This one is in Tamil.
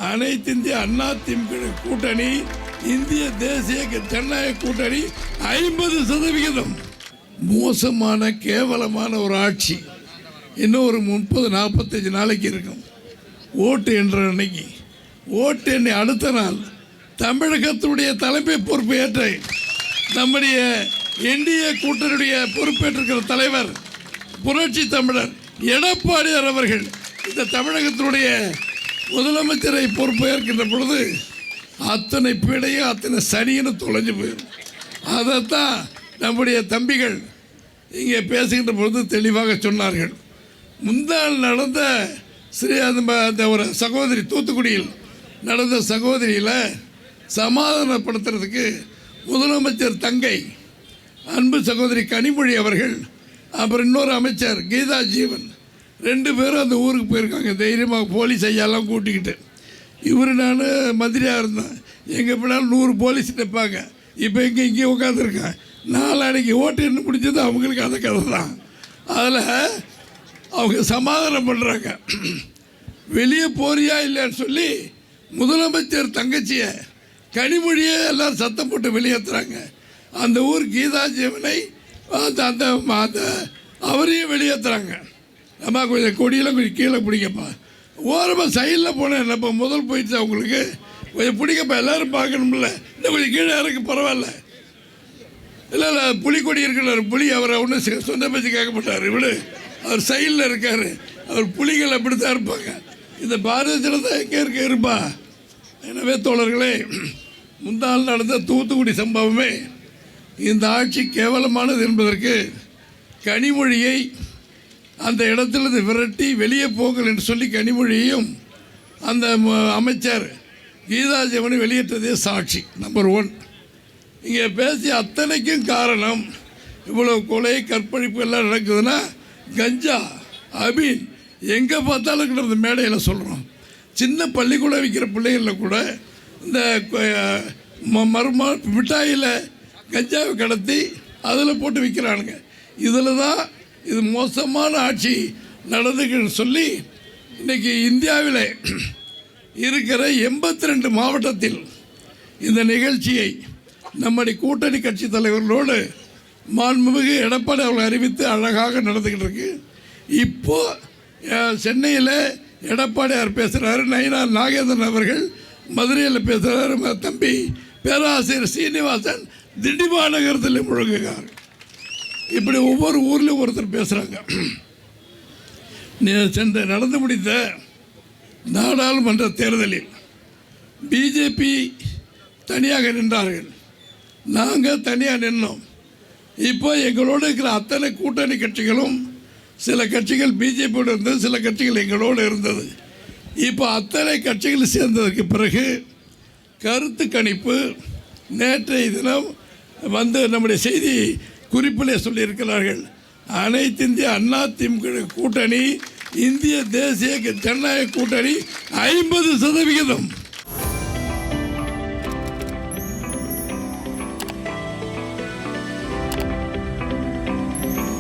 அனைத்து இந்திய அண்ணா திமுக கூட்டணி, இந்திய தேசிய ஜனநாயக கூட்டணி 50%. மோசமான கேவலமான ஒரு ஆட்சி. இன்னும் ஒரு 30-45 நாளைக்கு இருக்கும். ஓட்டு என்ற அன்னைக்கு, ஓட்டு எண்ணி அடுத்த நாள் தமிழகத்துடைய தலைமை பொறுப்பு ஏற்ற நம்முடைய என்டிஏ கூட்டணியுடைய பொறுப்பேற்றிருக்கிற தலைவர் புரட்சி தமிழர் எடப்பாடியார் அவர்கள் இந்த தமிழகத்தினுடைய முதலமைச்சரை பொறுப்பேற்கின்ற பொழுது அத்தனை பீடையும் அத்தனை சனின்னு தொலைஞ்சு போயிடும். அதைத்தான் நம்முடைய தம்பிகள் இங்கே பேசுகின்ற பொழுது தெளிவாக சொன்னார்கள். முந்தாள் நடந்த அந்த ஒரு சகோதரி, தூத்துக்குடியில் நடந்த சகோதரியில் சமாதானப்படுத்துறதுக்கு முதலமைச்சர் தங்கை அன்பு சகோதரி கனிமொழி அவர்கள், அப்புறம் இன்னொரு அமைச்சர் கீதா ஜீவன் 2 பேரும் அந்த ஊருக்கு போயிருக்காங்க. தைரியமாக போலீஸ் ஐயாலாம் கூட்டிக்கிட்டு. இவர் நான் மந்திரியாக இருந்தேன். எங்கள் பின்னால் 100 போலீஸ் நிற்பாங்க. இப்போ இங்கே உட்காந்துருக்கேன். நாளைக்கு ஓட்டு என்ன பிடிச்சது அவங்களுக்கு அந்த கதை தான். அதில் அவங்க சமாதானம் பண்ணுறாங்க. வெளியே போறியா இல்லைன்னு சொல்லி முதலமைச்சர் தங்கச்சியை கனிமொழியை எல்லோரும் சத்தம் போட்டு வெளியேற்றுறாங்க. அந்த ஊர் கீதா ஜீவனை அந்த அவரையும் வெளியேற்றுறாங்க. அம்மா கொஞ்சம் கொடியெல்லாம் கொஞ்சம் கீழே பிடிக்கப்பா, ஓரமாக சைடில் போனேன். என்னப்பா முதல் போயிடுச்சு அவங்களுக்கு, கொஞ்சம் பிடிக்கப்பா, எல்லோரும் பார்க்கணும்ல, இன்னும் கொஞ்சம் கீழே இறக்கு பரவாயில்ல. இல்லை புலிக்கொடி இருக்கிறார், புலி அவரை ஒன்றும் சொன்ன பேச்சு கேட்க மாட்டார். இவரு அவர் சைடில் இருக்கார். அவர் புலிகள் அப்படி தான் இருப்பாங்க. இந்த பாரதிய ஜனதா எங்கே இருப்பா. எனவே தோழர்களே, முந்தாள் நடந்த தூத்துக்குடி சம்பவமே இந்த ஆட்சி கேவலமானது என்பதற்கு கனிமொழியை அந்த இடத்திலிருந்து விரட்டி வெளியே போங்கள் என்று சொல்லி கனிமொழியையும் அந்த அமைச்சர் கீதா ஜீவனை வெளியேற்றதே சாட்சி. நம்பர் 1. இங்கே பேசிய அத்தனைக்கும் காரணம், இவ்வளோ கொலை கற்பழிப்பு எல்லாம் நடக்குதுன்னா கஞ்சா அபீன் எங்கே பார்த்தாலும் இந்த மேடையில் சொல்கிறோம். சின்ன பள்ளிக்கூடம் விற்கிற பிள்ளைகளில் கூட இந்த மிட்டாயில் கஞ்சாவை கடத்தி அதில் போட்டு விற்கிறானுங்க. இதில் தான் இது மோசமான ஆட்சி நடந்துக்குன்னு சொல்லி இன்றைக்கி இந்தியாவில் இருக்கிற 82 மாவட்டத்தில் இந்த நிகழ்ச்சியை நம்முடைய கூட்டணி கட்சி தலைவர்களோடு மாண்புமிகு எடப்பாடி அவர்கள் அறிவித்து அழகாக நடந்துக்கிட்டு இருக்கு. இப்போது சென்னையில் எடப்பாடியார் பேசுகிறாரு, நயினார் நாகேந்திரன் அவர்கள் மதுரையில் பேசுகிறாரு, தம்பி பேராசிரியர் சீனிவாசன் திண்டிமாநகரத்தில் முழங்குகிறார். இப்படி ஒவ்வொரு ஊர்லேயும் ஒருத்தர் பேசுகிறாங்க. சென்ற நடந்து முடிந்த நாடாளுமன்ற தேர்தலில் பிஜேபி தனியாக நின்றார்கள், நாங்கள் தனியாக நின்றோம். இப்போ எங்களோடு இருக்கிற அத்தனை கூட்டணி கட்சிகளும், சில கட்சிகள் பிஜேபியோடு இருந்தது, சில கட்சிகள் எங்களோடு இருந்தது. இப்போ அத்தனை கட்சிகள் சேர்ந்ததற்கு பிறகு கருத்து கணிப்பு நேற்றைய தினம் நம்முடைய செய்தி குறிப்பிலே சொல்லியிருக்கிறார்கள். அனைத்து இந்திய அண்ணா திமுக கூட்டணி, இந்திய தேசிய ஜனநாயக கூட்டணி 50%.